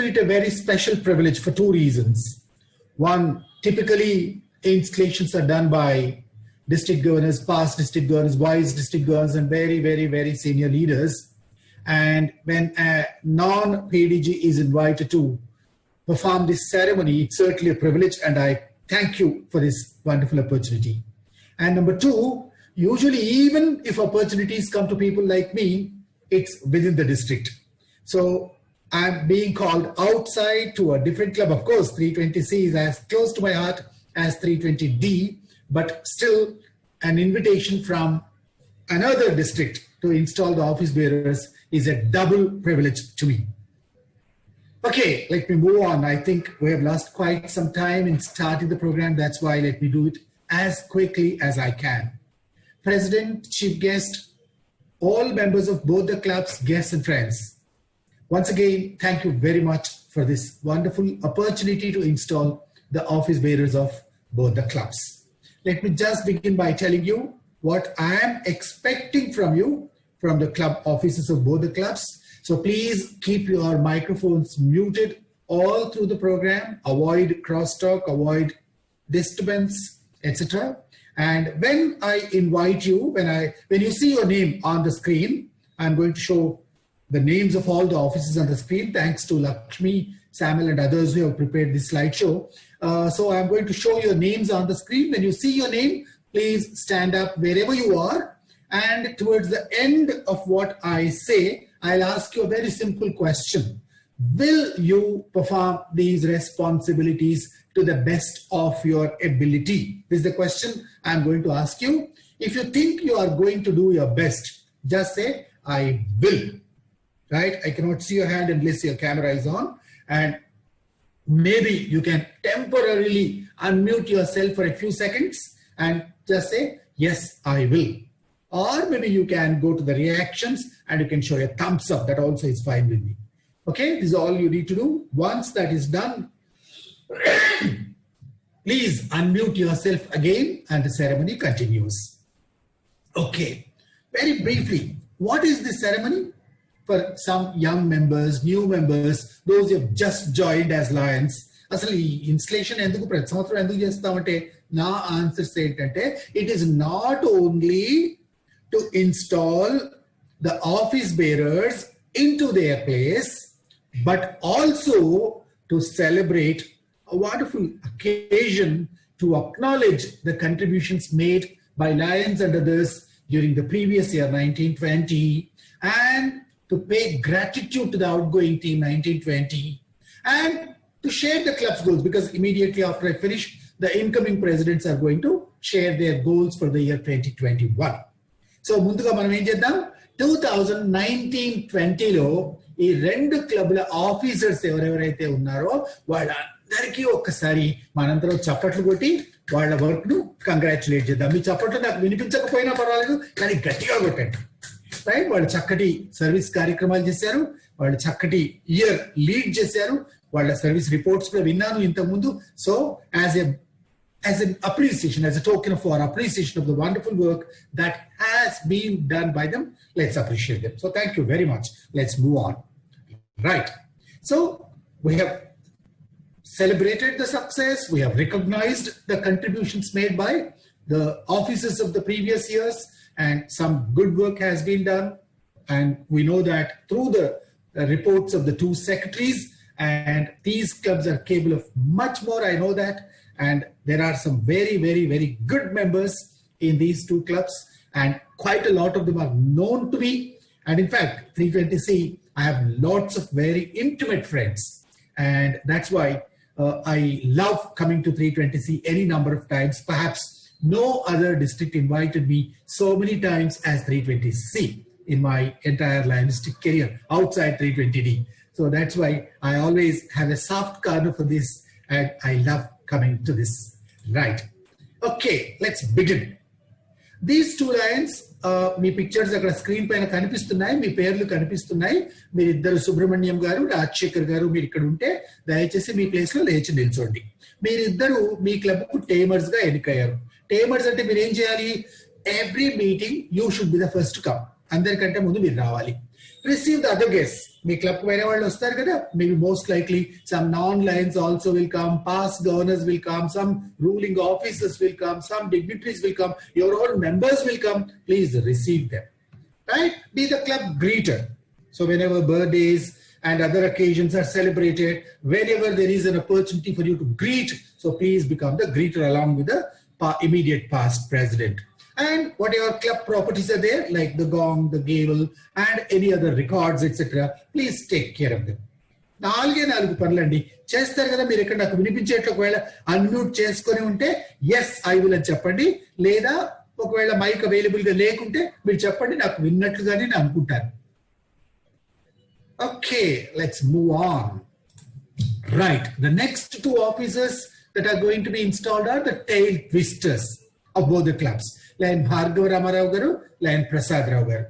it a very special privilege for two reasons. One, typically installations are done by district governors, past district governors, vice district governors, and very, very, very senior leaders. And when a non-PDG is invited to perform this ceremony, it's certainly a privilege, and I thank you for this wonderful opportunity. And number two, usually even if opportunities come to people like me, it's within the district. So I'm being called outside to a different club. Of course, 320C is as close to my heart as 320D, but still an invitation from another district to install the office bearers is a double privilege to me. Okay, let me move on. I think we have lost quite some time in starting the program. That's why let me do it as quickly as I can. President, chief guest, all members of both the clubs, guests and friends. Once again, thank you very much for this wonderful opportunity to install the office bearers of both the clubs. Let me just begin by telling you what I am expecting from you from the club offices of both the clubs. So please keep your microphones muted all through the program, avoid crosstalk, avoid disturbance, etc. And when I invite you, when you see your name on the screen, I'm going to show the names of all the offices on the screen, thanks to Lakshmi, Samuel, and others who have prepared this slideshow. So I'm going to show your names on the screen. When you see your name, please stand up wherever you are. And towards the end of what I say, I'll ask you a very simple question. Will you perform these responsibilities to the best of your ability? This is the question I'm going to ask you. If you think you are going to do your best, just say, I will. Right? I cannot see your hand unless your camera is on. And maybe you can temporarily unmute yourself for a few seconds and just say, yes, I will. Or maybe you can go to the reactions and you can show a thumbs up. That also is fine with me. Okay, this is all you need to do. Once that is done, please unmute yourself again and the ceremony continues. Okay, very briefly, what is this ceremony? For some young members, new members, those who have just joined as Lions, అసలు ఈ installation ఎందుకు ప్రతి సంవత్సరం ఎందుకు చేస్తామంటే నా answers ఏంటంటే it is not only to install the office bearers into their place, but also to celebrate a wonderful occasion to acknowledge the contributions made by Lions and others during the previous year, 1920, and to pay gratitude to the outgoing team, 1920, and to share the club's goals, because immediately after I finish, the incoming presidents are going to share their goals for the year 2021. So, ముందుగా మనం ఏం చేద్దాం 2019-20లో ఈ రెండు క్లబ్ల officers ఎవరెవరైతే ఉన్నారో వాళ్ళందరికీ ఒక్కసారి మనందరం చప్పట్లు కొట్టి వాళ్ళ వర్క్ ను కంగ్రాచులేట్ చేద్దాం. మీ చప్పట్లు నాకు వినిపించకపోయినా పర్వాలేదు, కానీ గట్టిగా కొట్టండి. రైట్, వాళ్ళు చక్కటి సర్వీస్ కార్యక్రమాలు చేశారు, వాళ్ళు చక్కటి ఇయర్ లీడ్ చేశారు, వాళ్ళ సర్వీస్ రిపోర్ట్స్ కూడా విన్నాను ఇంతకుముందు. So as an appreciation, as a token of our appreciation of the wonderful work that has been done by them, let's appreciate them. So thank you very much. Let's move on. Right. So we have celebrated the success. We have recognized the contributions made by the officers of the previous years, and some good work has been done. And we know that through the reports of the two secretaries, and these clubs are capable of much more. I know that. And there are some very, very, very good members in these two clubs, and quite a lot of them are known to me. And in fact, 320C, I have lots of very intimate friends. And that's why I love coming to 320C any number of times. Perhaps no other district invited me so many times as 320C in my entire Lionstic career outside 320D. So that's why I always have a soft corner for this, and I love coming to this. Right. Okay, let's begin. These two Lions, me pictures అక్కడ screen పైన కనిపిస్తున్నాయి, మీ పేర్లు కనిపిస్తున్నాయి. మీరిద్దరు సుబ్రహ్మణ్యం గారు, రాజశేఖర్ గారు, మీరు ఇక్కడ ఉంటే దయచేసి మీ ప్లేస్ లో లేచి నిల్చోండి. మీరిద్దరు మీ క్లబ్ కు టేమర్స్ గా ఎన్నికయ్యారు. టేమర్స్ అంటే మీరు ఏం చేయాలి? Every meeting you should be the first come. అందరికంటే ముందు మీరు రావాలి. receive the other guests. Me club వేరే వాళ్ళు వస్తారు కదా, maybe most likely some non-lions also will come, past governors will come, some ruling officers will come, some dignitaries will come, your own members will come. Please receive them, right? Be the club greeter. So whenever birthdays and other occasions are celebrated, whenever there is an opportunity for you to greet, so please become the greeter along with the immediate past president. And whatever club properties are there, like the gong, the gavel, and any other records, etc., please take care of them. 4 పనులండి చేస్తారు కదా. మీరు ఎక్కడ నాకు వినిపించేట్లు ఒకవేళ unmute చేసుకొని ఉంటే yes I will అని చెప్పండి, లేదా ఒకవేళ మైక్ అవైలబుల్ గా లేకుంటే మీరు చెప్పండి, నాకు విన్నట్లుగానే నేను అనుకుంటాను. Okay, let's move on. Right, the next 2 officers that are going to be installed are the tail twisters of both the clubs. Lion Bhargava Ramarao garu, Lion Prasad Rao garu.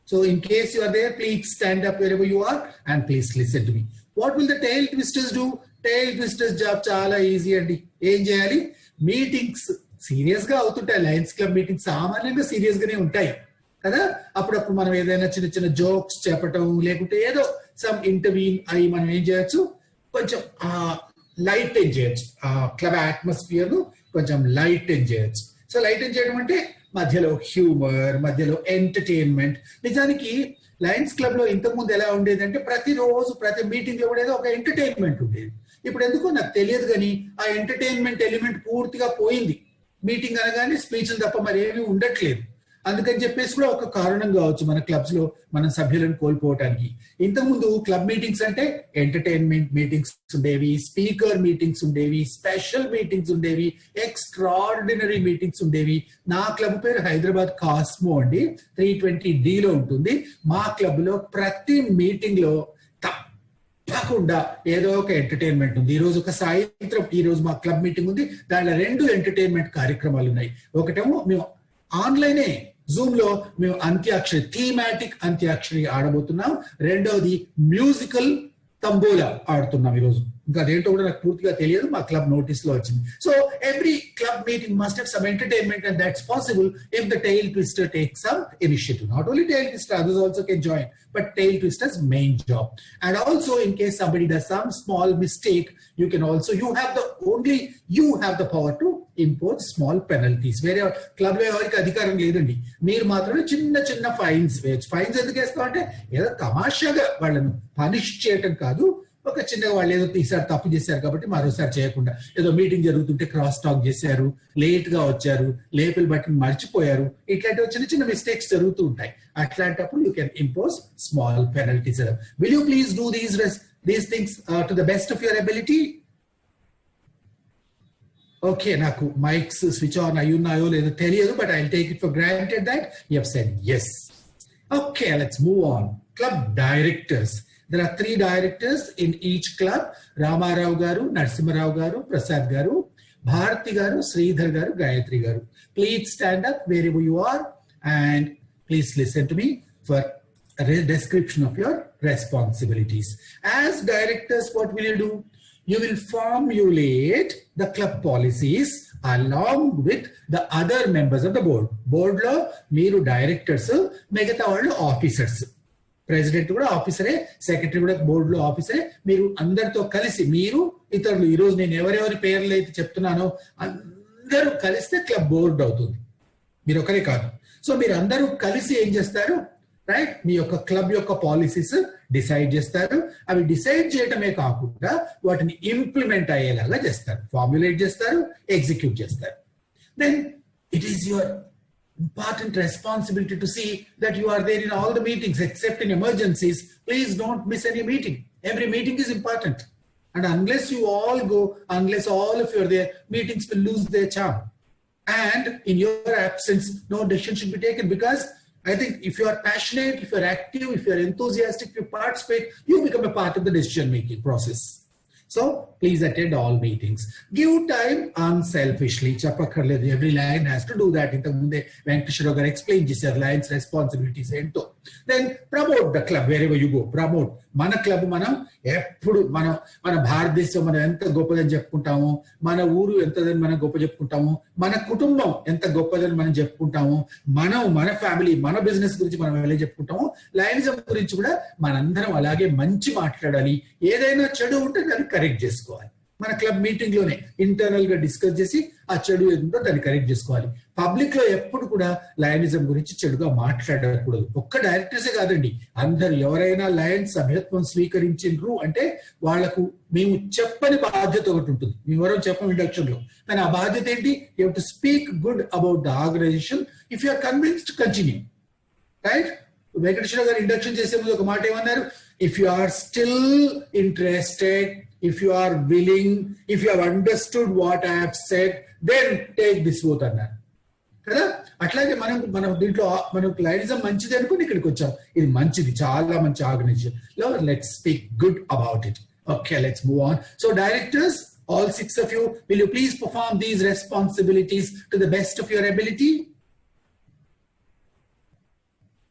So in case you are there, please stand up wherever you are and please listen to me. What will the tail twisters do? Tail twisters job chala easy andi. Em cheyali? Meetings serious ga avutuntayi. Lions Club meetings సామాన్యంగా serious గానే ఉంటాయి కదా. అప్పుడప్పుడు మనం ఏదైనా చిన్న చిన్న jokes చెప్పటం, లేకుంటే ఏదో సమ్ ఇంటర్వ్యూన్ అయ్యి మనం ఏం చేయొచ్చు, కొంచెం లైట్ ఏం చేయొచ్చు, క్లబ్ అట్మాస్ఫియర్ ను కొంచెం లైట్ ఏం చేయొచ్చు. సో లైట్ ఏం చేయడం అంటే మధ్యలో హ్యూమర్, మధ్యలో ఎంటర్టైన్మెంట్. నిజానికి లయన్స్ క్లబ్ లో ఇంతకుముందు ఎలా ఉండేది అంటే ప్రతిరోజు ప్రతి మీటింగ్ లో కూడా ఏదో ఒక ఎంటర్టైన్మెంట్ ఉండేది. ఇప్పుడు ఎందుకో నాకు తెలియదు కానీ ఆ ఎంటర్టైన్మెంట్ ఎలిమెంట్ పూర్తిగా పోయింది. మీటింగ్ అనగానే స్పీచ్లు తప్ప మరి ఏమీ ఉండట్లేదు. అందుకని చెప్పేసి కూడా ఒక కారణం కావచ్చు మన క్లబ్స్ లో మన సభ్యులను కోల్పోవటానికి. ఇంతకుముందు క్లబ్ మీటింగ్స్ అంటే ఎంటర్టైన్మెంట్ మీటింగ్స్ ఉండేవి, స్పీకర్ మీటింగ్స్ ఉండేవి, స్పెషల్ మీటింగ్స్ ఉండేవి, ఎక్స్ట్రాఆర్డినరీ మీటింగ్స్ ఉండేవి. నా క్లబ్ పేరు హైదరాబాద్ కాస్మో అండి, 320D లో ఉంటుంది. మా క్లబ్ లో ప్రతి మీటింగ్ లో తప్పకుండా ఏదో ఒక ఎంటర్టైన్మెంట్ ఉంది. ఈ రోజు ఒక సాయంత్రం, ఈ రోజు మా క్లబ్ మీటింగ్ ఉంది, దాంట్లో 2 ఎంటర్టైన్మెంట్ కార్యక్రమాలు ఉన్నాయి. ఒకటేమో మేము ఆన్లైనే జూమ్ లో మేము అంత్యాక్షరి, థీమాటిక్ అంత్యాక్షరి ఆడబోతున్నాం. రెండవది మ్యూజికల్ తంబోలా ఆడుతున్నాం ఈరోజు. ఇంకా అదేంటో కూడా నాకు పూర్తిగా తెలియదు, మా క్లబ్ నోటీస్ లో వచ్చింది. So every club meeting must have some entertainment, and that's possible if the tail twister takes some initiative. Not only tail twister, others also can join, but tail twister's main job. And also in case somebody does some small mistake, you can also, you have the power to impose small penalties. వేరే club లో ఎవరికి అధికారం లేదండి, మీరు మాత్రమే చిన్న చిన్న fines వేయచ్చు. ఫైన్స్ ఎందుకు వేస్తాం అంటే ఏదో తమాషాగా వాళ్ళను పనిష్ చేయటం కాదు, ఒక చిన్నగా వాళ్ళు ఏదో ఈసారి తప్పు చేశారు కాబట్టి మరోసారి చేయకుండా, ఏదో మీటింగ్ జరుగుతుంటే క్రాస్ టాక్ చేశారు, లేట్ గా వచ్చారు, లేబుల్ బట్టి మర్చిపోయారు, ఇట్లాంటి చిన్న చిన్న మిస్టేక్స్ జరుగుతూ ఉంటాయి. అట్లాంటప్పుడు you can impose small penalties. Will you please do these things to the best of your ability? Okay, నాకు మైక్స్ స్విచ్ ఆన్ అయి ఉన్నాయో లేదో తెలియదు, but I take it for granted that you have said yes. Okay, let's move on. Club directors. There are 3 directors in each club: Ramarao garu, Narsimharao garu, Prasad garu, Bharati garu, Sridhar garu, Gayatri garu. Please stand up wherever you are and please listen to me for a description of your responsibilities. As directors, what will you do? You will formulate the club policies along with the other members of the board. Board lo meeru directors, megata vallu officers. President కూడా ఆఫీసరే, secretary కూడా board లో ఆఫీసరే. మీరు అందరితో కలిసి, మీరు ఇతరులు, ఈ రోజు నేను ఎవరెవరి పేర్లు అయితే చెప్తున్నానో అందరూ కలిస్తే క్లబ్ బోర్డు అవుతుంది, మీరు ఒకరే కాదు. సో మీరు అందరూ కలిసి ఏం చేస్తారు, రైట్, మీ యొక్క క్లబ్ యొక్క పాలసీస్ డిసైడ్ చేస్తారు. అవి డిసైడ్ చేయటమే కాకుండా వాటిని ఇంప్లిమెంట్ అయ్యేలాగా చేస్తారు, ఫార్ములేట్ చేస్తారు, ఎగ్జిక్యూట్ చేస్తారు. Then it is your important responsibility to see that you are there in all the meetings except in emergencies. Please don't miss any meeting. Every meeting is important, and unless you all go, unless all of you are there, meetings will lose their charm. And in your absence, no decision should be taken, because I think if you are passionate, if you are active, if you are enthusiastic, if you participate, you become a part of the decision making process. So Please attend all meetings. Give time unselfishly. Chappakarledu. Every lion has to do that. Intamunde Venkateshwara garu explain chesaru lion's responsibilities ento. Then promote the club wherever you go. Promote. మన club మనం ఎప్పుడు మన భారతదేశం మనం ఎంత గొప్పదని చెప్పుకుంటాము, మన ఊరు ఎంతదని మనం గొప్ప చెప్పుకుంటాము, మన కుటుంబం ఎంత గొప్పదని మనం చెప్పుకుంటాము, మన ఫ్యామిలీ మన బిజినెస్ గురించి మనం ఎలా చెప్పుకుంటాము, లయనిజం గురించి కూడా మనందరం అలాగే మంచి మాట్లాడాలి. ఏదైనా చెడు ఉంటే దాన్ని కరెక్ట్ చేసుకోవాలి. మన క్లబ్ మీటింగ్ లోనే ఇంటర్నల్ గా డిస్కస్ చేసి ఆ చెడు ఏంటో దాన్ని కరెక్ట్ చేసుకోవాలి. పబ్లిక్ లో ఎప్పుడు కూడా లయనిజం గురించి చెడుగా మాట్లాడకూడదు. ఒక్క డైరెక్టర్సే కాదండి, అందరు ఎవరైనా లయన్ సభ్యత్వం స్వీకరించారు అంటే వాళ్లకు మేము చెప్పని బాధ్యత ఒకటి ఉంటుంది. మేము ఎవరో చెప్పం ఇండక్షన్ లో, కానీ ఆ బాధ్యత ఏంటి? You have to speak good about the organisation if you are convinced continue. Right? Venkateswara garu induction చేసే ముందు ఒక మాట ఏమన్నారు? If you are still interested, if you are willing, if you have understood what I have said, then take this vote అన్నారు కదా. అట్లాగే మనం దీంట్లో మనకు లయనిజం మంచిది అనుకుని ఇక్కడికి వచ్చాం. ఇది మంచిది, చాలా మంచి organisation. Let's speak good about it. Okay, let's move on. So directors, all 6 of you, will you please perform these responsibilities to the best of your ability?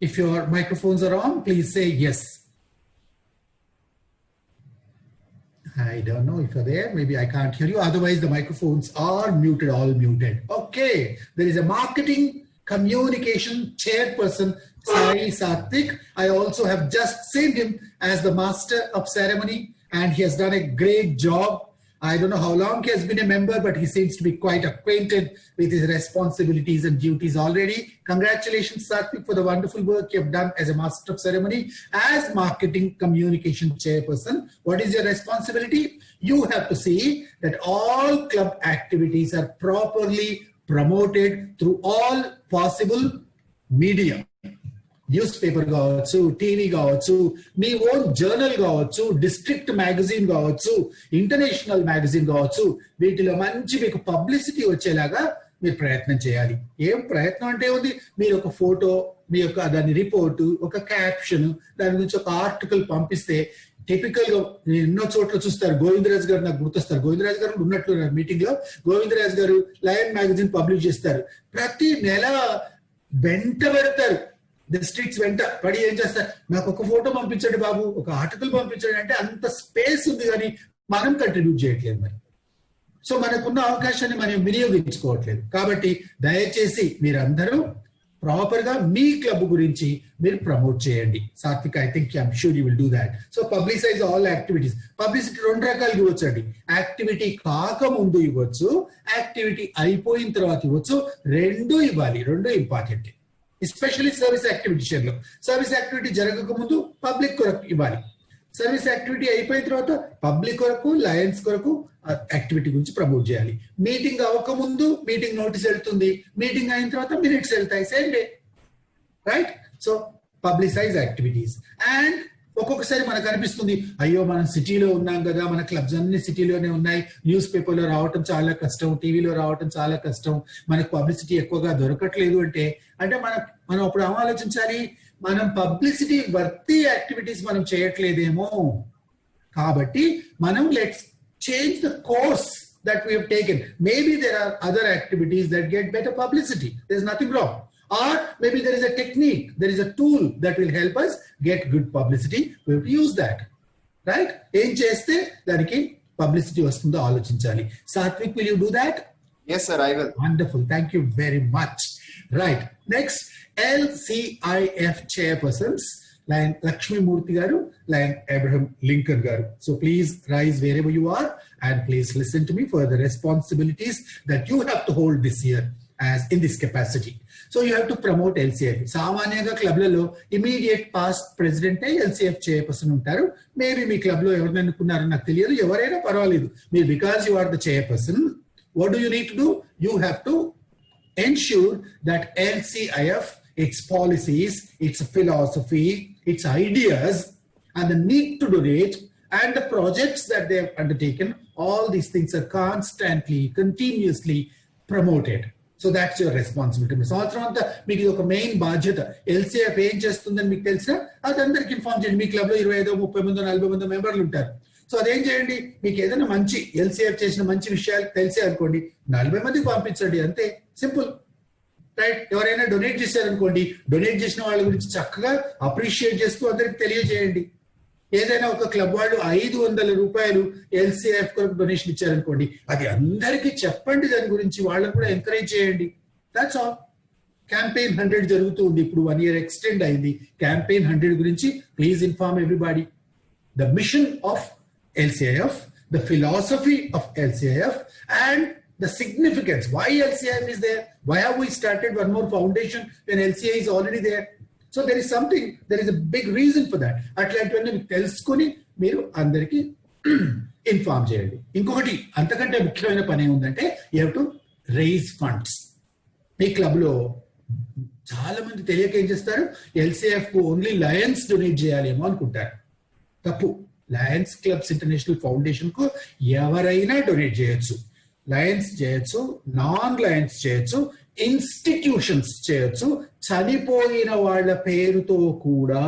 If your microphones are on, please say yes. I don't know if you're there. Maybe I can't hear you. Otherwise, the microphones are muted, all muted. Okay. There is a marketing communication chairperson, Sai Satvik. I also have just seen him as the master of ceremony, and he has done a great job. I don't know how long he has been a member, but he seems to be quite acquainted with his responsibilities and duties already. Congratulations, Satvik, for the wonderful work you have done as a master of ceremony. As marketing communication chairperson, what is your responsibility? You have to see that all club activities are properly promoted through all possible media. News paper కావచ్చు, TV కావచ్చు, మీ own journal కావచ్చు, district magazine కావచ్చు, international magazine కావచ్చు, వీటిలో మంచి మీకు publicity వచ్చేలాగా మీరు ప్రయత్నం చేయాలి. ఏం ప్రయత్నం అంటే ఉంది? మీరు ఒక ఫోటో, మీ యొక్క దాని రిపోర్టు, ఒక క్యాప్షన్, దాని గురించి ఒక ఆర్టికల్ పంపిస్తే టిపికల్ గా ఎన్నో చోట్ల చూస్తారు. గోవిందరాజ్ గారు నాకు గుర్తొస్తారు. గోవిందరాజ్ గారు ఉన్నట్లు మీటింగ్ లో గోవిందరాజ్ గారు లయన్ మ్యాగజైన్ పబ్లిష్ చేస్తారు. ప్రతి నెల వెంట పెడతారు, డిస్ట్రిక్ట్స్ వెంట పడి ఏం చేస్తారు, నాకు ఒక ఫోటో పంపించండి బాబు, ఒక ఆర్టికల్ పంపించండి అంటే అంత స్పేస్ ఉంది, కానీ మనం కంట్రిబ్యూట్ చేయట్లేదు. మరి సో మనకున్న అవకాశాన్ని మనం వినియోగించుకోవట్లేదు. కాబట్టి దయచేసి మీరందరూ ప్రాపర్ గా మీ క్లబ్ గురించి మీరు ప్రమోట్ చేయండి. Satvik, I think I'm sure you will do that. So publicise all activities. Publicity 2 రకాలు ఇవ్వచ్చు అండి. యాక్టివిటీ కాకముందు ఇవ్వచ్చు, యాక్టివిటీ అయిపోయిన తర్వాత ఇవ్వచ్చు. 2 ఇవ్వాలి, 2 ఇంపార్టెంట్. ఎస్పెషల్లీ సర్వీస్ యాక్టివిటీ విషయంలో. సర్వీస్ యాక్టివిటీ జరగక ముందు పబ్లిక్ కొరకు ఇవ్వాలి. సర్వీస్ యాక్టివిటీ అయిపోయిన తర్వాత పబ్లిక్ కొరకు, లయన్స్ కొరకు యాక్టివిటీ గురించి ప్రమోట్ చేయాలి. మీటింగ్ అవ్వకముందు మీటింగ్ నోటీస్ వెళ్తుంది, మీటింగ్ అయిన తర్వాత మినిట్స్ వెళ్తాయి, same day. Right? So publicise activities. And ఒక్కొక్కసారి మనకు అనిపిస్తుంది, అయ్యో మనం సిటీలో ఉన్నాం కదా, మన క్లబ్స్ అన్ని సిటీలోనే ఉన్నాయి, న్యూస్ పేపర్లో రావటం చాలా కష్టం, టీవీలో రావటం చాలా కష్టం, మనకు పబ్లిసిటీ ఎక్కువగా దొరకట్లేదు అంటే మనం అప్పుడు ఆలోచించాలి, మనం పబ్లిసిటీ వర్తి యాక్టివిటీస్ మనం చేయట్లేదేమో. కాబట్టి మనం let's change the course that we have taken. Maybe there are other activities that get better publicity. There's nothing wrong. Or maybe there is a technique, there is a tool that will help us get good publicity. We have to use that. Right? Em cheste daniki publicity vastundo ఆలోచించాలి. Satvik, will you do that? Yes, sir, I will. Wonderful. Thank you very much. Right. Next, LCIF chairpersons, Lion Lakshmi Murthy garu, Lion Abraham Lincoln garu. So please rise wherever you are and please listen to me for the responsibilities that you have to hold this year as in this capacity. So you have to promote LCIF. సామాన్యంగా క్లబ్లలో immediate past ప్రెసిడెంటే LCIF chairperson ఉంటారు. Maybe మీ club లో ఎవరిని అనుకున్నారో నాకు తెలియదు, ఎవరైనా పర్వాలేదు. మీరు because you are the chairperson, what do you need to do? You have to ensure that LCIF, its policies, its philosophy, its ideas, and the need to donate, and the projects that they have undertaken, all these things are constantly, continuously promoted. So that's your responsibility. సంవత్సరం అంతా మీకు ఒక main బాధ్యత. LCIF ఏం చేస్తుందని మీకు తెలిసినా అది అందరికి ఇన్ఫార్మ్ చేయండి. మీ క్లబ్ లో 25, 30, 40 మెంబర్లు ఉంటారు. సో అదేం చేయండి, మీకు ఏదైనా మంచి ఎల్సీఎఫ్ చేసిన మంచి విషయాలు తెలిసే అనుకోండి 40 మందికి పంపించండి, అంతే, సింపుల్, రైట్. ఎవరైనా డొనేట్ చేశారనుకోండి, డొనేట్ చేసిన వాళ్ళ గురించి చక్కగా అప్రిషియేట్ చేస్తూ అందరికి తెలియజేయండి. ఏదైనా ఒక క్లబ్ వాళ్ళు 500 రూపాయలు ఎల్సీఎఫ్ కొరకు డొనేషన్ ఇచ్చారనుకోండి, అది అందరికీ చెప్పండి, దాని గురించి వాళ్ళని కూడా ఎంకరేజ్ చేయండి. That's all. క్యాంపెయిన్ 100 జరుగుతూ ఉంది, ఇప్పుడు 1 year ఎక్స్టెండ్ అయింది. క్యాంపెయిన్ 100 గురించి please inform everybody. The machine of LCIF, the philosophy of LCIF, and the significance. Why LCIF is there? Why have we started one more foundation when LCI is already there? So there is something, there is a big reason for that. అట్లాంటివన్నీ మీకు తెలుసుకొని మీరు అందరికీ inform చేయండి. ఇంకొకటి అంతకంటే ముఖ్యమైన పని ఏముందంటే, you have to raise funds. మీ క్లబ్ లో చాలా మంది తెలియక ఏం చేస్తారు, LCIF కు ఓన్లీ లయన్స్ డొనేట్ చేయాలేమో అనుకుంటారు. తప్పు. లయన్స్ క్లబ్స్ ఇంటర్నేషనల్ ఫౌండేషన్ కు ఎవరైనా డొనేట్ చేయొచ్చు. లయన్స్ చేయొచ్చు, నాన్ లయన్స్ చేయొచ్చు, ఇన్స్టిట్యూషన్స్ చేయొచ్చు. చనిపోయిన వాళ్ళ పేరుతో కూడా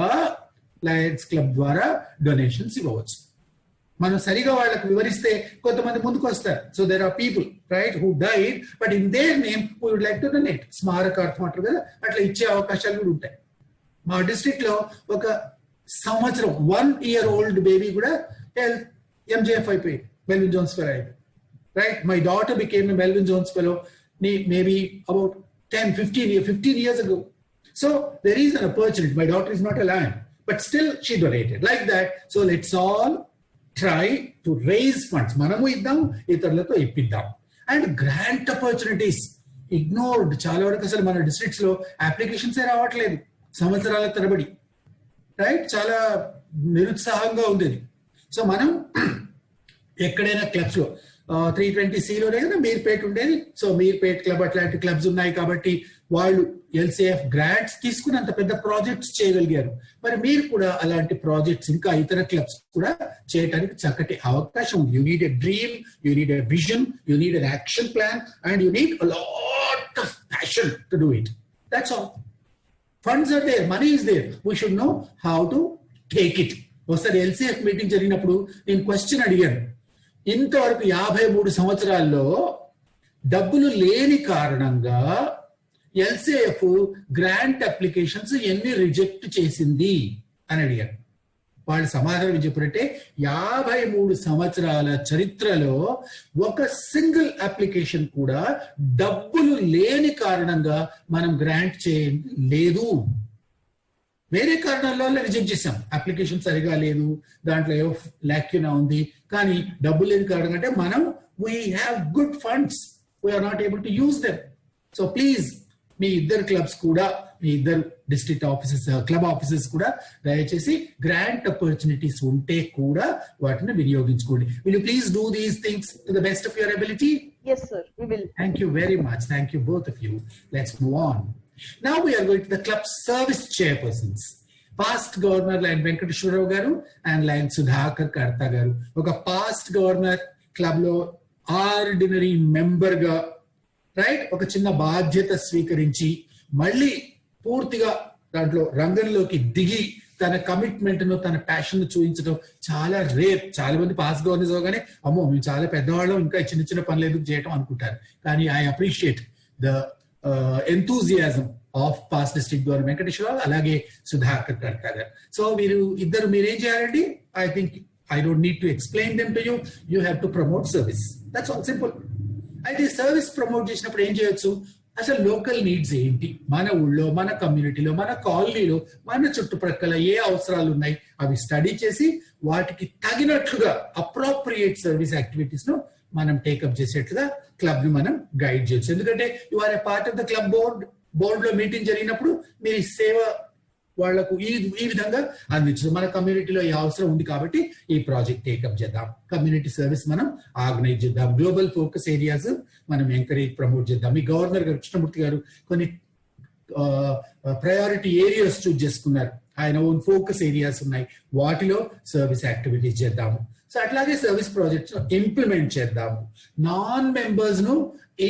లయన్స్ క్లబ్ ద్వారా డొనేషన్స్ ఇవ్వవచ్చు. మనం సరిగా వాళ్ళకు వివరిస్తే కొంతమంది ముందుకు వస్తారు. So there are people, right, who died, but in their name we would like to donate. స్మారకార్థం అంటారు కదా, అట్లా ఇచ్చే అవకాశాలు కూడా ఉంటాయి. మా డిస్ట్రిక్ట్ లో ఒక సంవత్సరం 1 year old బేబీ కూడా MJF అయిపోయింది, మెల్విన్ జోన్స్ ఫెలో అయిపోయింది, right. My daughter became a Melvin Jones fellow maybe about 15 years ago. So there is an opportunity. My daughter is not a lion, but still she donated like that. So let's all try to raise funds. Manamu iddam, itarlato ippidam. And grant opportunities ignored. Chala varaku asalu mana districts lo applications ఏ రావట్లేదు సంవత్సరాల తరబడి, right. చాలా నిరుత్సాహంగా ఉంది. So మనం ఎక్కడైనా clubs లో 320Cలోనే కదా మీర్పేట్ ఉండేది. సో మీర్పేట్ క్లబ్ అట్లాంటి క్లబ్స్ ఉన్నాయి కాబట్టి వాళ్ళు LCIF గ్రాంట్స్ తీసుకుని అంత పెద్ద ప్రాజెక్ట్స్ చేయగలిగారు. మరి మీరు కూడా అలాంటి ప్రాజెక్ట్స్ ఇంకా ఇతర క్లబ్స్ కూడా చేయడానికి చక్కటి అవకాశం ఉంది. You need a dream, you need a vision, you need an action plan, and you need a lot of passion to do it. That's all. Funds are there, money is there, we should know how to take it. ఒకసారి LCIF meeting జరిగినప్పుడు నేను question అడిగాను, ఇంతవరకు 53 సంవత్సరాల్లో డబ్బులు లేని కారణంగా LCIF grant applications ఎన్ని రిజెక్ట్ చేసింది అని అడిగారు. వాళ్ళు సమాధానం చెప్పారంటే 53 సంవత్సరాల చరిత్రలో ఒక సింగిల్ అప్లికేషన్ కూడా డబ్బులు లేని కారణంగా మనం గ్రాంట్ చేయలేదు. వేరే కారణాల వల్ల రిజెక్ట్ చేసాం, అప్లికేషన్ సరిగా లేదు, దాంట్లో ఏవో లాక్యూనా ఉంది, కానీ డబ్బు లేని కారణం అంటే మనం we have good funds, we are not able to use them. So please మీ ఇద్దరు క్లబ్స్ కూడా, మీ ఇద్దరు డిస్ట్రిక్ట్ ఆఫీసెస్, క్లబ్ ఆఫీసెస్ కూడా దయచేసి గ్రాంట్ ఆపర్చునిటీస్ ఉంటే కూడా వాటిని వినియోగించుకోండి. Will you please do these things to the best of your ability? Yes, sir. We will. Thank you very much. Thank you both of you. Let's move on. Now we are going to the club service chairpersons. Past Governor Lion Venkateshwarao garu and Lion Sudhakar Karta garu. Oka past governor club lo ordinary member ga, right, oka chinna బాధ్యత స్వీకరించి మళ్ళీ పూర్తిగా దాంట్లో రంగంలోకి దిగి తన commitment ను, తన ప్యాషన్ ను చూపించడం చాలా రేర్. చాలా మంది పాస్ గవర్నర్స్ అవగానే అమ్మో మేము చాలా పెద్దవాళ్ళం, ఇంకా చిన్న చిన్న పనులు ఎందుకు చేయటం అనుకుంటారు. కానీ I appreciate the enthusiasm of past district governor Venkateshwarao అలాగే సుధాకర్ కర్తా గారు. సో మీరేం చేయాలండి? I think I don't need to explain them to you. You have to promote service. That's all, simple. అయితే సర్వీస్ ప్రమోట్ చేసినప్పుడు ఏం చేయొచ్చు? అసలు లోకల్ నీడ్స్ ఏంటి, మన ఊళ్ళో, మన కమ్యూనిటీలో, మన కాలనీలో, మన చుట్టుప్రక్కల ఏ అవసరాలు ఉన్నాయి అవి స్టడీ చేసి వాటికి తగినట్లుగా అప్రోప్రియేట్ సర్వీస్ యాక్టివిటీస్ ను మనం టేకప్ చేసేట్లుగా క్లబ్ ని మనం గైడ్ చేయొచ్చు. ఎందుకంటే you are a part of the club board లో మీటింగ్ జరిగినప్పుడు మీరు సేవ వాళ్లకు ఈ విధంగా అందించదు. మన కమ్యూనిటీలో ఈ అవసరం ఉంది కాబట్టి ఈ ప్రాజెక్ట్ టేకప్ చేద్దాం, కమ్యూనిటీ సర్వీస్ మనం ఆర్గనైజ్ చేద్దాం, గ్లోబల్ ఫోకస్ ఏరియాస్ మనం ఎంకరేజ్ ప్రమోట్ చేద్దాం. మీ గవర్నర్ గారు కృష్ణమూర్తి గారు కొన్ని ప్రయారిటీ ఏరియాస్ చూస్ చేసుకున్నారు, ఆయన ఓన్ ఫోకస్ ఏరియాస్ ఉన్నాయి, వాటిలో సర్వీస్ యాక్టివిటీస్ చేద్దాము. సో అట్లాగే సర్వీస్ ప్రాజెక్ట్స్ ఇంప్లిమెంట్ చేద్దాము, నాన్ మెంబర్స్ ను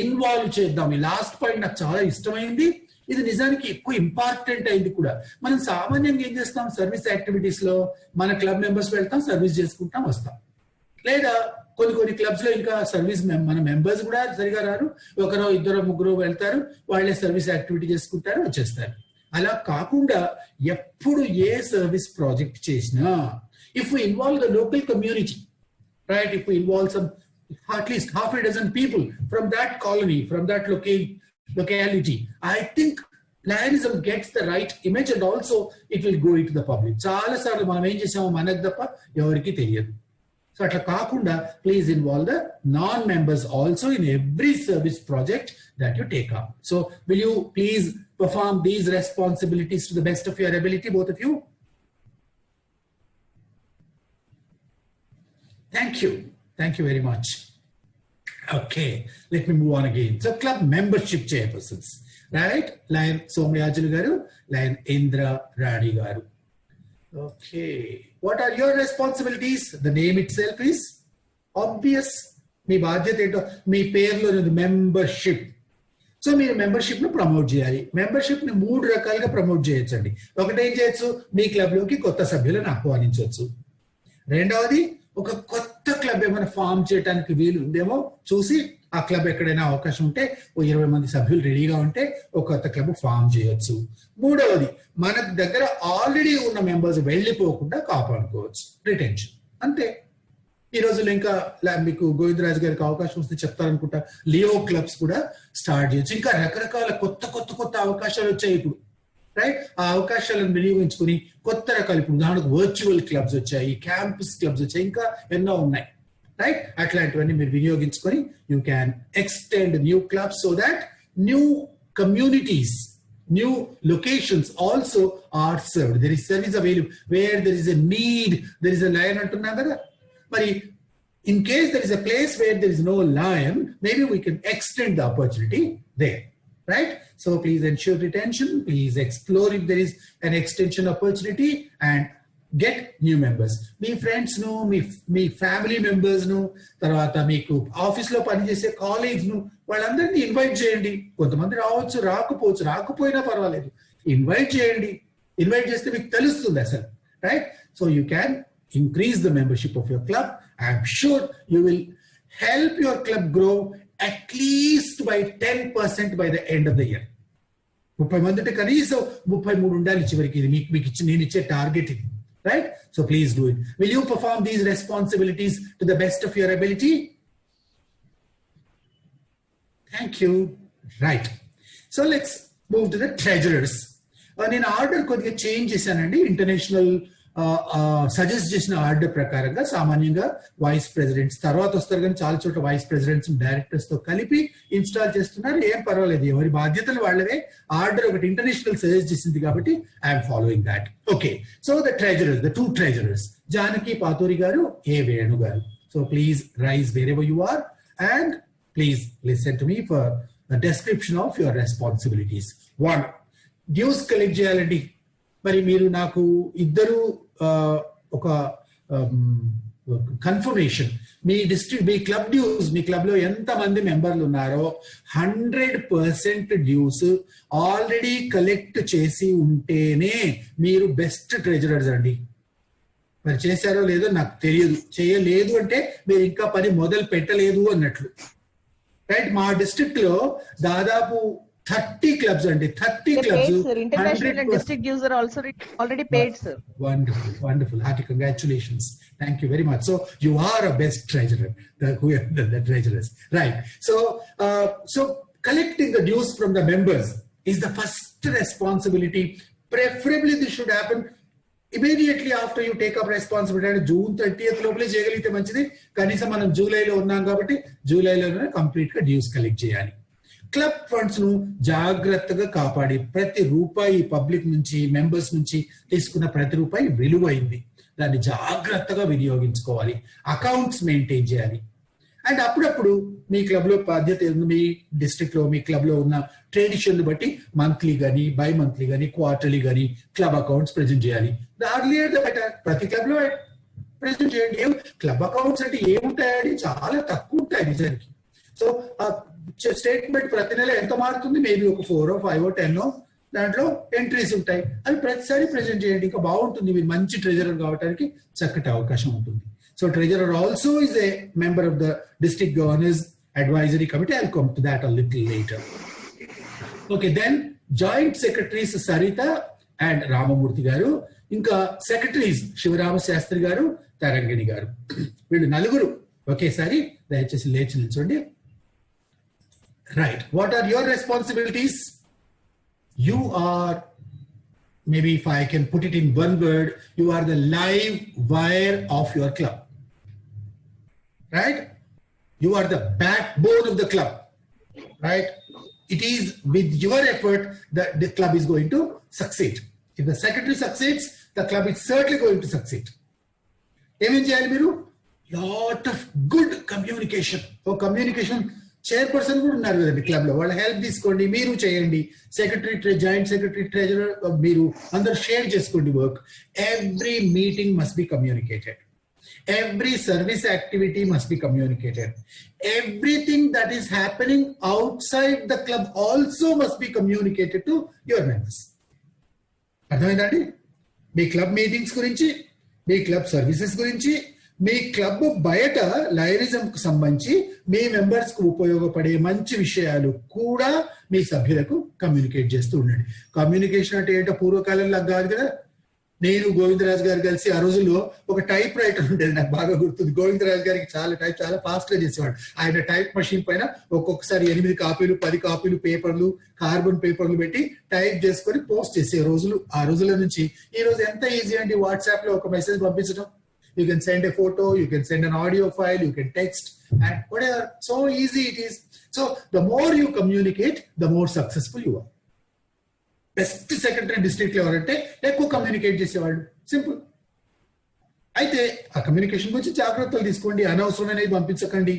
ఇన్వాల్వ్ చేద్దాం. ఈ లాస్ట్ పాయింట్ నాకు చాలా ఇష్టమైంది, ఇది నిజానికి ఎక్కువ ఇంపార్టెంట్ అయింది కూడా. మనం సామాన్యంగా ఏం చేస్తాం, సర్వీస్ యాక్టివిటీస్ లో మన క్లబ్ మెంబర్స్ వెళ్తాం, సర్వీస్ చేసుకుంటాం, వస్తాం. లేదా కొన్ని క్లబ్స్ లో ఇంకా సర్వీస్ మన మెంబర్స్ కూడా సరిగా రారు, ఒకరో ఇద్దరు ముగ్గురు వెళ్తారు, వాళ్ళే సర్వీస్ యాక్టివిటీ చేసుకుంటారు, వచ్చేస్తారు. అలా కాకుండా ఎప్పుడు ఏ సర్వీస్ ప్రాజెక్ట్ చేసినా if we involve the local community, right, if we involve some at least half a dozen people from that colony, from that locality, I think planism gets the right image and also it will go into the public. చాలా సార్లు మనం ఏం చేసామో మనకు తప్ప ఎవరికి తెలియదు. So అట్లా కాకుండా please involve the non members also in every service project that you take up. So will you please perform these responsibilities to the best of your ability, both of you? Thank you very much. Okay, let me move on again. So club membership chairpersons, right? Lion Somyajulu garu, Lion Indra Rani garu. Okay, what are your responsibilities? The name itself is obvious. మీ బాధ్యత ఏంటో, మీ పేరులో membership. So మీరు membership ను promote చేయాలి. Membership ని 3 రకాలుగా promote చేయొచ్చండి. ఒకటి ఏం చేయొచ్చు, మీ క్లబ్ లోకి కొత్త సభ్యులను ఆహ్వానించవచ్చు. రెండవది, ఒక కొత్త క్లబ్ ఏమైనా ఫామ్ చేయడానికి వీలు ఉందేమో చూసి ఆ క్లబ్ ఎక్కడైనా అవకాశం ఉంటే 20 మంది సభ్యులు రెడీగా ఉంటే ఒక కొత్త క్లబ్ ఫామ్ చేయొచ్చు. మూడవది, మన దగ్గర ఆల్రెడీ ఉన్న మెంబర్స్ వెళ్ళిపోకుండా కాపాడుకోవచ్చు, రిటెన్షన్. అంతే. ఈ రోజుల్లో ఇంకా మీకు గోవిందరాజు గారికి అవకాశం వస్తే చెప్తారనుకుంటా, లియో క్లబ్స్ కూడా స్టార్ట్ చేయొచ్చు. ఇంకా రకరకాల కొత్త అవకాశాలు వచ్చాయి ఇప్పుడు, రైట్? ఆ అవకాశాలను వినియోగించుకుని కొత్త రకాలు, ఇప్పుడు ఉదాహరణకు వర్చువల్ క్లబ్స్ వచ్చాయి, క్యాంపస్ క్లబ్స్ వచ్చాయి, ఇంకా ఎన్నో ఉన్నాయి, రైట్? అట్లాంటివన్నీ మీరు వినియోగించుకొని you can extend new clubs so that new communities, new locations also are served. There is service available where there is a need, there is a lion antunna kada. But in case there is a place where there is no lion, maybe we can extend the opportunity there, right? So please ensure retention, please explore if there is an extension opportunity and get new members. Me friends ను, మీ family members ను, తర్వాత మీకు office లో పనిచేసే colleagues ను, వాళ్ళందరినీ invite చేయండి. కొంతమంది రావచ్చు, రాకపోయినా పర్వాలేదు, ఇన్వైట్ చేయండి. ఇన్వైట్ చేస్తే మీకు తెలుస్తుంది అసలు, right? So you can increase the membership of your club. I'm sure you will help your club grow at least by 10% by the end of the year. 30 మంది కనీసం 33 ఉండాలి చివరికి. ఇది మీకు నేను ఇచ్చే టార్గెట్ ఇది, right? So please do it. Will you perform these responsibilities to the best of your ability? Thank you. Right. So let's move to the treasurers. నేను ఆర్డర్ కొద్దిగా చేంజ్ చేశానండి. ఇంటర్నేషనల్ సజెస్ట్ చేసిన ఆర్డర్ ప్రకారంగా సామాన్యంగా vice presidents తర్వాత వస్తారు, కానీ చాలా చోట్ల వైస్ ప్రెసిడెంట్స్ డైరెక్టర్స్ తో కలిపి ఇన్స్టాల్ చేస్తున్నారు. ఏం పర్వాలేదు, ఎవరి బాధ్యతలు వాళ్ళవే. ఆర్డర్ ఒకటి ఇంటర్నేషనల్ సజెస్ట్ చేసింది కాబట్టి I'm following that. Okay, so the treasurers, the 2 treasurers, Janaki Paturi garu, A Venu garu. So please rise wherever you are and please listen to me for the description of your responsibilities. 1, dues collect చేయాలండి. మరి మీరు నాకు ఇద్దరు ఒక confirmation, మీ district, మీ club dues, మీ club లో ఎంత మంది మెంబర్లు ఉన్నారో 100% డ్యూస్ ఆల్రెడీ కలెక్ట్ చేసి ఉంటేనే మీరు బెస్ట్ ట్రెజరర్స్ అండి. మరి చేశారో లేదో నాకు తెలియదు. చేయలేదు అంటే మీరు ఇంకా పని మొదలు పెట్టలేదు అన్నట్లు, రైట్? మా డిస్ట్రిక్ట్ లో దాదాపు 30 clubs అండి, 30 clubs. Sir, international and district dues are also already paid, sir. Wonderful. Hearty congratulations. Thank you very much. So you are a best treasurer, the treasurers, right? So collecting the dues from the members is the first responsibility. Preferably this should happen immediately after you take up responsibility. అంటే June 30th లోపలే చేయగలిగితే మంచిది. కనీసం మనం జూలైలో ఉన్నాం కాబట్టి జూలైలోనే complete గా డ్యూస్ కలెక్ట్ చేయాలి. క్లబ్ ఫండ్స్ ను జాగ్రత్తగా కాపాడి, ప్రతి రూపాయి పబ్లిక్ నుంచి, మెంబర్స్ నుంచి తీసుకున్న ప్రతి రూపాయి విలువైంది, దాన్ని జాగ్రత్తగా వినియోగించుకోవాలి. అకౌంట్స్ మెయింటైన్ చేయాలి. అండ్ అప్పుడప్పుడు మీ క్లబ్ లో బాధ్యత, మీ డిస్ట్రిక్ట్ లో, మీ క్లబ్ లో ఉన్న ట్రెడిషన్ బట్టి మంత్లీ గానీ, బై మంత్లీ గానీ, క్వార్టర్లీ గానీ క్లబ్ అకౌంట్స్ ప్రెజెంట్ చేయాలి. ప్రతి క్లబ్ లో ప్రెజెంట్ చేయండి. క్లబ్ అకౌంట్స్ అంటే ఏముంటాయండి? చాలా తక్కువ ఉంటాయి నిజానికి. సో స్టేట్మెంట్ ప్రతి నెల ఎంత మారుతుంది? మేబీ ఒక 4 or 5 or 10 దాంట్లో ఎంట్రీస్ ఉంటాయి. అవి ప్రతిసారి ప్రెజెంట్ చేయండి. ఇంకా బాగుంటుంది. మీరు మంచి ట్రెజరర్ కావడానికి చక్కటి అవకాశం ఉంటుంది. So treasurer also is a member of the district governors advisory committee. I'll come to that a little later. Okay, then joint secretaries Sarita and Ramamurthy garu, inka secretaries Shivarama Shastri garu, Tarangani garu. వీళ్ళు నలుగురు ఒకేసారి దయచేసి లేచి నిల్చోండి. Right. What are your responsibilities? You are, maybe if I can put it in one word, you are the live wire of your club. Right? You are the backbone of the club. Right? It is with your effort that the club is going to succeed. If the secretary succeeds, the club is certainly going to succeed. Even cheyali meeru lot of good communication. Oh, communication chairperson కూడా ఉన్నారు కదండి club లో, వాళ్ళ help తీసుకోండి, మీరు చేయండి. Secretary, joint secretary, treasurer, మీరు అందరూ షేర్ చేసుకోండి work. Every meeting must be communicated. Every service activity must be communicated. Everything that is happening outside the club also must be communicated to your members. అర్థమైందండి? మీ club meetings గురించి, మీ club services గురించి, మీ club బయట లయనిజంకు సంబంధించి మీ members కు ఉపయోగపడే మంచి విషయాలు కూడా మీ సభ్యులకు కమ్యూనికేట్ చేస్తూ ఉండండి. కమ్యూనికేషన్ అంటే ఏంటో పూర్వకాలంలో కాదు కదా. నేను గోవిందరాజు గారు కలిసి ఆ రోజుల్లో ఒక టైప్ రైటర్ ఉండేది, నాకు బాగా గుర్తుంది. గోవిందరాజు గారికి చాలా ఫాస్ట్ గా చేసేవాడు. ఆయన టైప్ మెషిన్ పైన ఒక్కొక్కసారి 8 కాపీలు 10 కాపీలు పేపర్లు, కార్బన్ పేపర్లు పెట్టి టైప్ చేసుకొని పోస్ట్ చేసే రోజులు ఆ రోజుల నుంచి. ఈ రోజు ఎంత ఈజీ అండి, వాట్సాప్ లో ఒక మెసేజ్ పంపించడం. You can send a photo, you can send an audio file, you can text, and whatever. So easy it is. So the more you communicate, the more successful you are. Best secretary district ఎవరంటే ఎక్కువ communicate చేసేవాళ్ళు. Simple. అయితే ఆ communication గురించి జాగ్రత్తలు తీసుకోండి. అనవసరమైనవి పంపించకండి.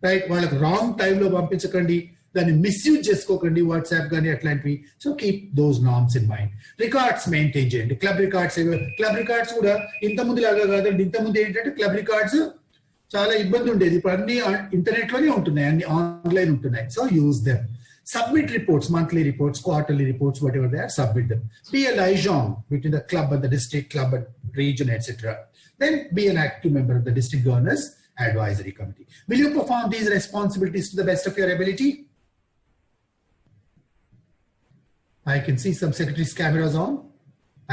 Right? వాళ్ళకి wrong టైంలో పంపించకండి. దాన్ని మిస్యూజ్ చేసుకోకండి, వాట్సాప్ కానీ అట్లాంటివి. So keep those norms in mind. Records maintain చేయండి. క్లబ్ రికార్డ్స్ కూడా ఇంతకుముందు లాగా కాదండి. ఇంతకుముందు ఏంటంటే క్లబ్ రికార్డ్స్ చాలా ఇబ్బంది ఉండేది. ఇప్పుడు అన్ని ఇంటర్నెట్ లోనే ఉంటున్నాయి, అన్ని ఆన్లైన్ ఉంటున్నాయి. So use them. Submit reports, monthly reports, quarterly reports, whatever they are, submit them. Be a liaison between the club and the district, club and region, etc. Then be an active member of the district governors advisory committee. Will you perform these responsibilities to the best of your ability? I can see some secretaries' cameras on.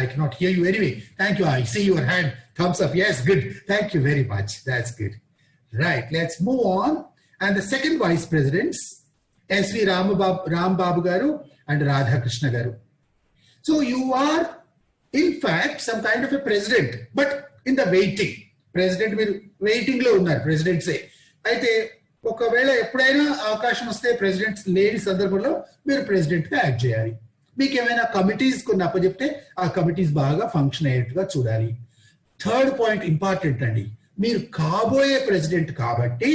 I cannot hear you anyway. Thank you. I see your hand. Thumbs up. Yes, good. Thank you very much. That's good. Right. Let's move on. And the second vice presidents, S.V. Rambabu garu and Radha Krishna garu. So you are, in fact, some kind of a president, but in the waiting. President మీరు waiting లో ఉన్నారు, ప్రెసిడెంట్సే. అయితే ఒకవేళ ఎప్పుడైనా అవకాశం వస్తే presidents లేని సందర్భంలో మీరు ప్రెసిడెంట్ గా యాక్ట్ చేయాలి. మీకు ఏమైనా కమిటీస్ కొన్ని అప్పచెప్తే ఆ కమిటీస్ బాగా ఫంక్షన్ అయ్యేట్టుగా చూడాలి. థర్డ్ పాయింట్ ఇంపార్టెంట్ అండి. మీరు కాబోయే ప్రెసిడెంట్ కాబట్టి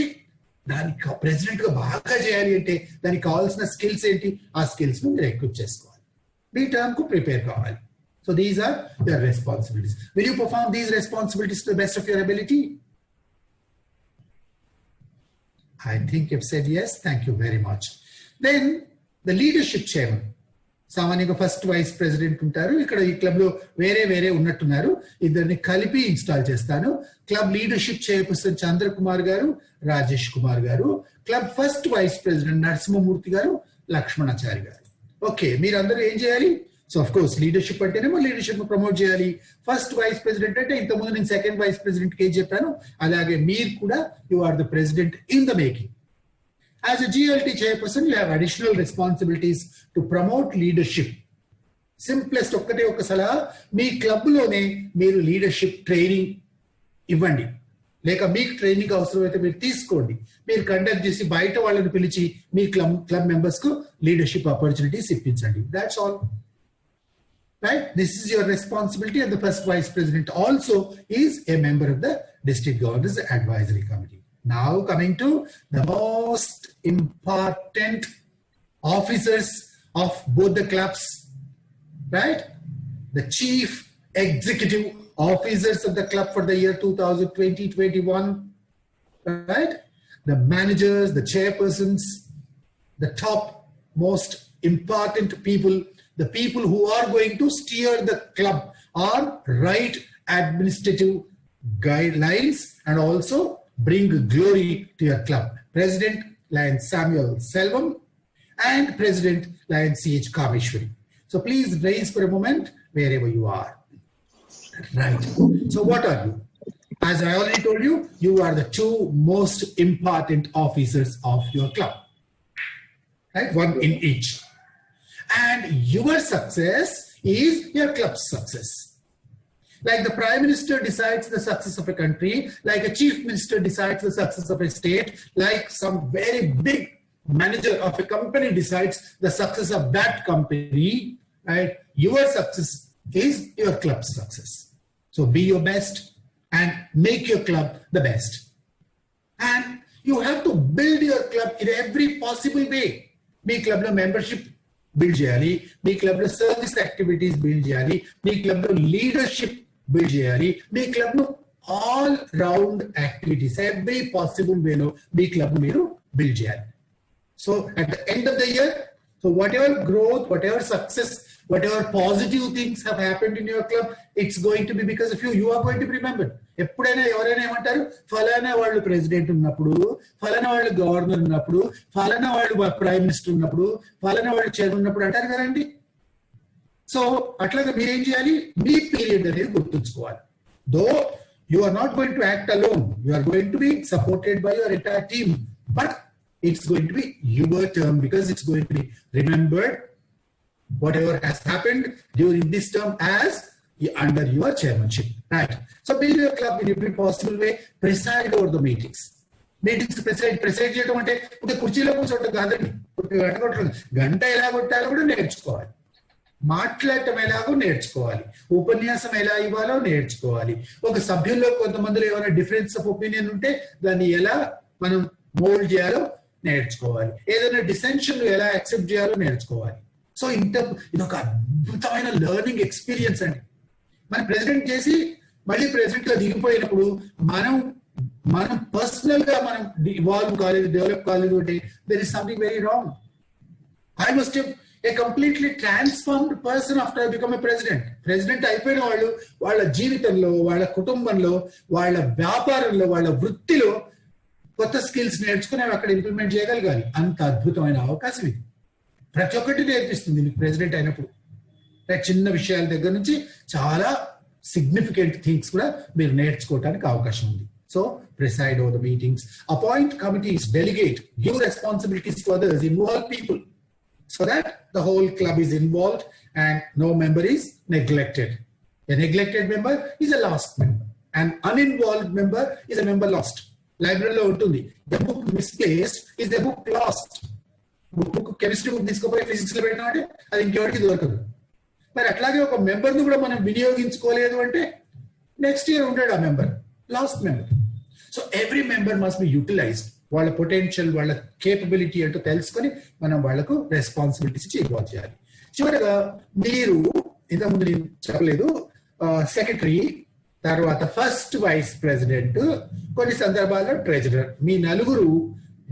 దానికి ప్రెసిడెంట్ గా బాగా చేయాలి అంటే దానికి కావాల్సిన స్కిల్స్ ఏంటి, ఆ స్కిల్స్ ను మీరు ఎక్విప్ చేసుకోవాలి. మీ టర్మ్ కు ప్రిపేర్ కావాలి. So these are your responsibilities. Will you perform these responsibilities to the best of your ability? I think you've said yes. Thank you very much. Then the leadership chairman. సామాన్యంగా first vice president ఉంటారు. ఇక్కడ ఈ club లో వేరే ఉన్నట్టున్నారు. ఇద్దరిని కలిపి install చేస్తాను. క్లబ్ లీడర్షిప్ చైర్పర్సన్ చంద్రకుమార్ గారు, Rajesh Kumar garu. Club first vice president Narasimhamurthy garu, Lakshmanachari garu. Okay, మీరందరూ ఏం చేయాలి? సో అఫ్ కోర్స్ లీడర్షిప్ అంటేనేమో లీడర్షిప్ ప్రమోట్ చేయాలి. ఫస్ట్ వైస్ ప్రెసిడెంట్ అంటే ఇంతకుముందు నేను సెకండ్ వైస్ ప్రెసిడెంట్ కి ఏం చెప్పాను, అలాగే మీరు కూడా you are the president in the making. As a GLT chairperson, you have additional responsibilities to promote leadership. Simplest ఒక్కటే ఒక సలహా, మీ క్లబ్ లోనే మీరు లీడర్షిప్ ట్రైనింగ్ ఇవ్వండి. లేక మీకు ట్రైనింగ్ అవసరమైతే మీరు తీసుకోండి. మీరు కండక్ట్ చేసి బయట వాళ్ళని పిలిచి మీ క్లబ్ మెంబర్స్ కు లీడర్షిప్ ఆపర్చునిటీస్ ఇప్పించండి. That's all. Right? This is your responsibility, and the first vice president also is a member of the district governors advisory committee. Now coming to the most important officers of both the clubs, right? The chief executive officers of the club for the year 2020-21, right? The managers, the chairpersons, the top most important people, the people who are going to steer the club on right administrative guidelines and also bring glory to your club. President Lion Samuel Selvam and President Lion C.H. Kameshwari. So please raise for a moment wherever you are. Right. So what are you? As I already told you, you are the two most important officers of your club. Right? One in each. And your success is your club's success. Like the Prime Minister decides the success of a country, like a Chief Minister decides the success of a state, like some very big manager of a company decides the success of that company, right? Your success is your club's success. So be your best and make your club the best. And you have to build your club in every possible way. Be club membership build cheyali, be club service activities build cheyali, be club leadership build cheyali, be club all round activities, every possible way lo be club meeru build cheyali. So at the end of the year, so whatever growth, whatever success, whatever positive things have happened in your club, it's going to be because of you. You are going to be remembered. ఎప్పుడైనా ఎవరైనా ఏమంటారు, ఫలానా వాళ్ళు president ఉన్నప్పుడు, ఫలానా వాళ్ళు governor ఉన్నప్పుడు, ఫలానా వాళ్ళు ప్రైమ్ మినిస్టర్ ఉన్నప్పుడు, ఫలానా వాళ్ళు చైర్మన్ ఉన్నప్పుడు అంటారు కదండి. సో అట్లాగా మీరేం చేయాలి, మీ పీరియడ్ అనేది గుర్తుంచుకోవాలి. Though you are not going to act alone, you are going to be supported by your entire team, but it's going to be your term because it's going to be remembered whatever has happened during this term as under your chairmanship, right? So build your club in every possible way, preside over the meetings preside చేయడం అంటే ఒక కుర్చీలో కూర్చోవడం కాదండి, గంట ఎలా కొట్టాలో కూడా నేర్చుకోవాలి, మాట్లాడటం ఎలాగో నేర్చుకోవాలి, ఉపన్యాసం ఎలా ఇవ్వాలో నేర్చుకోవాలి, ఒక సభ్యుల్లో కొంతమందిలో ఏమైనా డిఫరెన్స్ ఆఫ్ ఒపీనియన్ ఉంటే దాన్ని ఎలా మనం మోల్డ్ చేయాలో నేర్చుకోవాలి, ఏదైనా డిసెన్షన్ ఎలా యాక్సెప్ట్ చేయాలో నేర్చుకోవాలి. సో ఇదొక అద్భుతమైన లెర్నింగ్ ఎక్స్పీరియన్స్ అండి. మనం ప్రెసిడెంట్ చేసి మళ్ళీ ప్రెసిడెంట్ గా దిగిపోయినప్పుడు మనం పర్సనల్ గా మనం ఇవాల్వ్ కాలేదు, డెవలప్ కాలేదు అంటే there is something very wrong. I must have a completely transformed person after I become a president. President అయిపోయిన వాళ్ళు వాళ్ళ జీవితంలో, వాళ్ళ కుటుంబంలో, వాళ్ళ వ్యాపారంలో, వాళ్ళ వృత్తిలో కొత్త స్కిల్స్ నేర్చుకుని అవి అక్కడ ఇంప్లిమెంట్ చేయగలగాలి. అంత అద్భుతమైన అవకాశం ఇది. ప్రతి ఒక్కటి నేర్పిస్తుంది మీకు ప్రెసిడెంట్ అయినప్పుడు. చిన్న విషయాల దగ్గర నుంచి చాలా సిగ్నిఫికెంట్ థింగ్స్ కూడా మీరు నేర్చుకోవడానికి అవకాశం ఉంది. So preside over the meetings, appoint committees, delegate, give responsibilities to others, involve people so that the whole club is involved and no member is neglected. A neglected member is a lost member. An uninvolved member is a member lost. లైబ్రరీలో ఉంటుంది, the book misplaced is the book last. Book chemistry book తీసుకుపోయి physics లో పెట్టినా అంటే అది ఇంకెవరికి దొరకదు. మరి అట్లాగే ఒక మెంబర్ని కూడా మనం వినియోగించుకోలేదు అంటే నెక్స్ట్ ఇయర్ ఉంటాడు ఆ member, last member. So every member must be utilised. వాళ్ళ పొటెన్షియల్, వాళ్ళ కేపబిలిటీ అంటూ తెలుసుకొని మనం వాళ్ళకు రెస్పాన్సిబిలిటీస్ ఇన్వాల్వ్ చేయాలి. చివరిగా మీరు ఇంతకుముందు నేను చెప్పలేదు, సెక్రటరీ, తర్వాత ఫస్ట్ వైస్ ప్రెసిడెంట్, కొన్ని సందర్భాల్లో ట్రెజరర్, మీ నలుగురు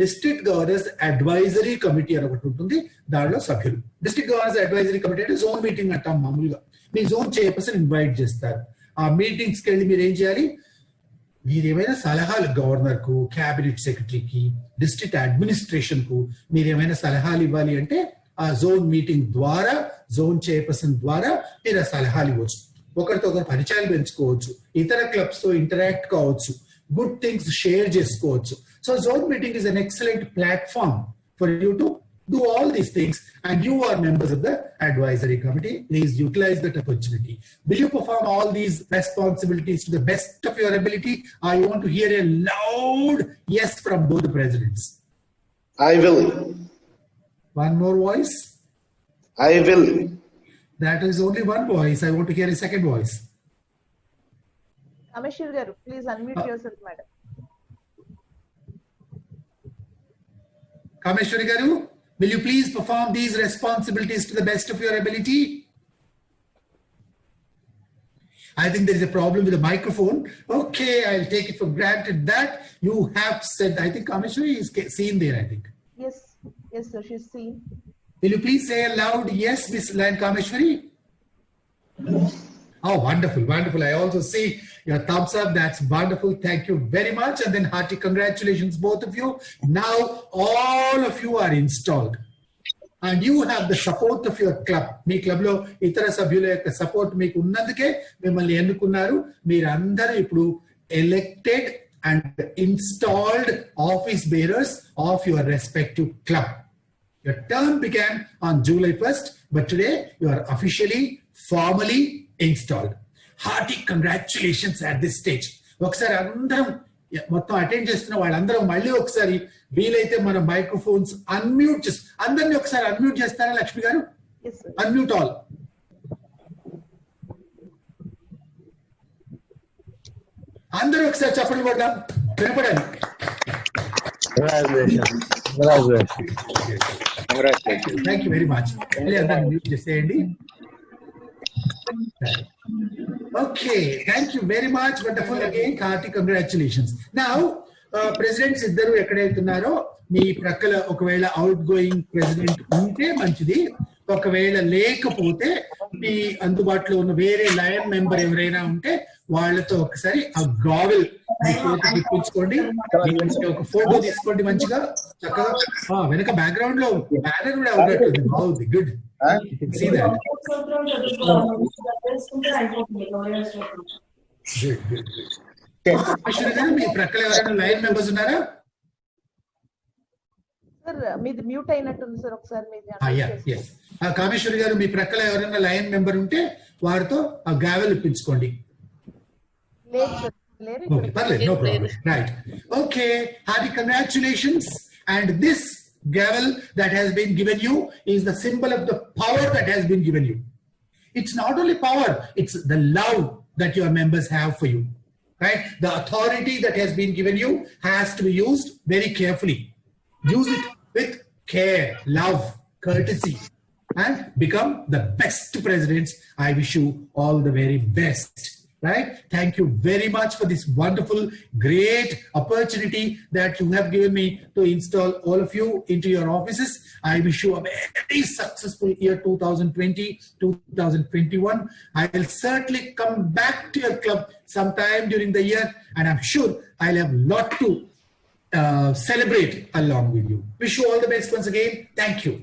డిస్ట్రిక్ట్ గవర్నర్స్ అడ్వైజరీ కమిటీ అని ఒకటి ఉంటుంది, దానిలో సభ్యులు. డిస్ట్రిక్ట్ గవర్నర్స్ అడ్వైజరీ కమిటీ అంటే జోన్ మీటింగ్ అంటాం మామూలుగా. మీ జోన్ చైర్పర్సన్ ఇన్వైట్ చేస్తారు. ఆ మీటింగ్స్కి వెళ్ళి మీరు ఏం చేయాలి, మీరు ఏమైనా సలహాలు గవర్నర్ కు, క్యాబినెట్ సెక్రటరీకి, డిస్ట్రిక్ట్ అడ్మినిస్ట్రేషన్ కు మీరు ఏమైనా సలహాలు ఇవ్వాలి అంటే ఆ జోన్ మీటింగ్ ద్వారా, జోన్ చైర్పర్సన్ ద్వారా మీరు ఆ సలహాలు ఇవ్వచ్చు. ఒకరితో ఒకరు పరిచయాలు పెంచుకోవచ్చు, ఇతర క్లబ్స్ తో ఇంటరాక్ట్ కావచ్చు, గుడ్ థింగ్స్ షేర్ చేసుకోవచ్చు. So zone meeting is an excellent platform for you to do all these things, and you are members of the advisory committee. Please utilize that opportunity. Will you perform all these responsibilities to the best of your ability? I want to hear a loud yes from both the presidents. I will. One more voice. I will. That is only one voice. I want to hear a second voice. Kameshwari garu, please unmute yourself, madam. Kameshwari garu, will you please perform these responsibilities to the best of your ability? I think there is a problem with the microphone. Okay, I'll take it for granted that you have said. I think Kameshwari is seen there, I think. Yes, sir, she's seen. Will you please say a loud yes, Miss Lion Kameshwari? Oh, wonderful, wonderful. I also see your thumbs up. That's wonderful. Thank you very much. And then hearty congratulations, both of you. Now all of you are installed. And you have the support of your club. Me club లో ఇతర సభ్యుల యొక్క support మీకు ఉన్నందుకే మిమ్మల్ని ఎన్నుకున్నారు. మీరందరూ ఇప్పుడు elected and installed office bearers of your respective club. Your term began on July 1st, but today you are officially, formally installed. Hearty congratulations at this stage. ఒకసారి అందరం మొత్తం అటెండ్ చేస్తున్న వాళ్ళందరం మళ్ళీ ఒకసారి వీలైతే మన మైక్రోఫోన్స్ అన్మ్యూట్ చేసి అందరినీ ఒకసారి అన్మ్యూట్ చేస్తారా లక్ష్మి గారు? Yes, sir. Unmute all. అందరూ ఒకసారి చెప్పండి కొడదాం, వినపడాలి. Thank you very much. మళ్ళీ అందరినీ మ్యూట్ చేసేయండి. Okay, thank you very much. Wonderful again. Hearty congratulations. Now, presidents ఇద్దరు ఎక్కడైతున్నారో మీ ప్రక్కల ఒకవేళ అవుట్ గోయింగ్ ప్రెసిడెంట్ ఉంటే మంచిది. ఒకవేళ లేకపోతే మీ అందుబాటులో ఉన్న వేరే లయన్ మెంబర్ ఎవరైనా ఉంటే వాళ్ళతో ఒకసారి ఆ గావెల్ ఇప్పించుకోండి. ఒక ఫోటో తీసుకోండి మంచిగా చక్కగా. వెనక బ్యాక్గ్రౌండ్ లో బ్యానర్ కూడా ఉన్నట్టుంది. బాగుంది. గుడ్. See that. అశ్విని గారు మీ ప్రక్కల ఎవరైనా లైన్ మెంబర్స్ ఉన్నారా? సార్ మీది మ్యూట్ అయినట్టుంది సార్, ఒకసారి కామేశ్వరి గారు మీ ప్రక్కల ఎవరైనా లైన్ మెంబర్ ఉంటే వారితో ఆ గావెల్ ఇప్పించుకోండి. లేదు సార్, లేరు. Okay, parle, no problem. Right. Okay, hearty congratulations. And this gavel that has been given you is the symbol of the power that has been given you. It's not only power, it's the love that your members have for you. Right? The authority that has been given you has to be used very carefully. Use it with care, love, courtesy, and become the best presidents. I wish you all the very best. Right? Thank you very much for this wonderful, great opportunity that you have given me to install all of you into your offices. I wish you a very successful year 2020, 2021. I will certainly come back to your club sometime during the year, and I'm sure I'll have a lot to celebrate along with you. Wish you all the best once again. Thank you.